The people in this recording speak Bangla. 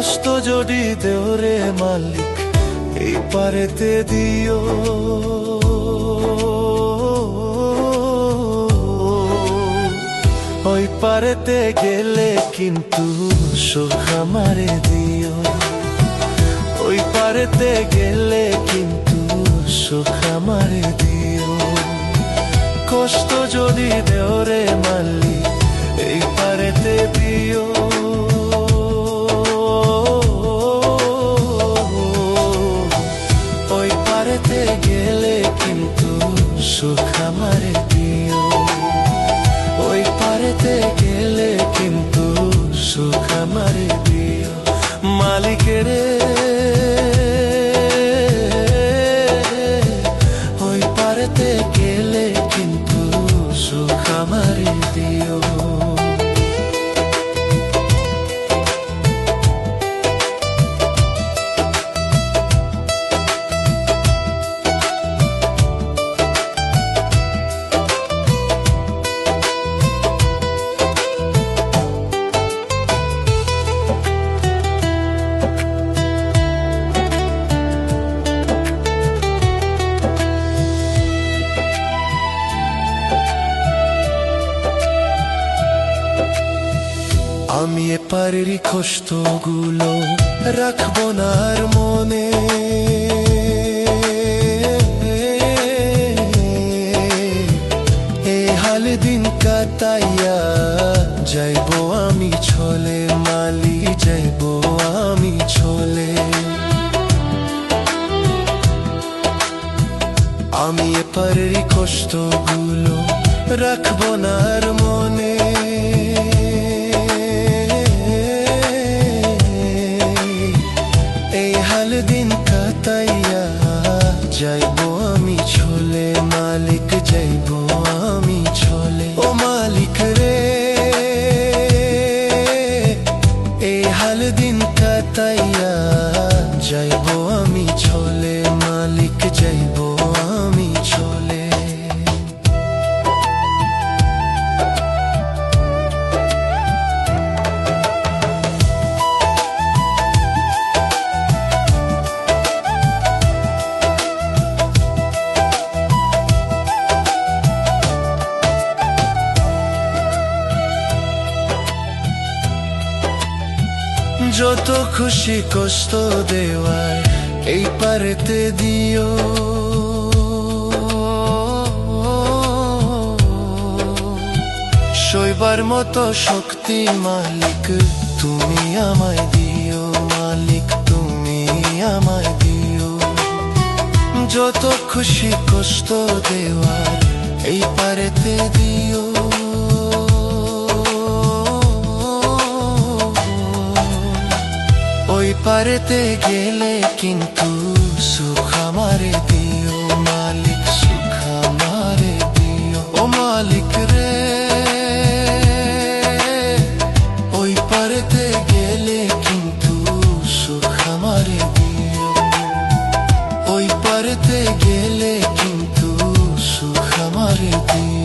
কষ্ট যদি দেও রে মালিক এই পারেতে দিও, ওই পারেতে গেলে কিন্তু সুখ আমারে দিও, ওই পারেতে গেলে কিন্তু সুখ আমারে দিও। কষ্ট যদি দেও রে মালিক এই পারেতে দিও, ওই পারেতে গেলে কিন্তু সুখ আমারে দিও, ওই পারেতে গেলে কিন্তু সুখ আমারে দিও। মালিকের ওই পারেতে গেলে কিন্তু সুখ আমারে দিও। আমি এপারের কষ্টগুলো রাখবো না আর মনে, এ হাল দিন কাটাইয়া যাইবো আমি চলে, মালি যাইবো আমি চলে। আমি এপারের কষ্টগুলো রাখবো না আর মনে, দিন কাটাইয়া যাইবো আমি চলে, মালিক যাইবো আমি চলে। ও মালিক রে এই হাল দিন কাটাইয়া যাইবো আমি চলে, মালিক যাইবো আমি চলে। যত খুশি কষ্ট দেওয়ার এই পারেতে দিও, সইবার মতো শক্তি মালিক তুমি আমায় দিও, মালিক তুমি আমায় দিও। যত খুশি কষ্ট দেওয়ার এই পারেতে দিও, ওই পারেতে গেলে কিন্তু সুখ আমারে দিও, মালিক সুখ আমারে দিও। ও মালিক রে ওই পারেতে গেলে কিন্তু সুখ আমারে দিও, ওই পারেতে গেলে কিন্তু সুখ আমারে দিও।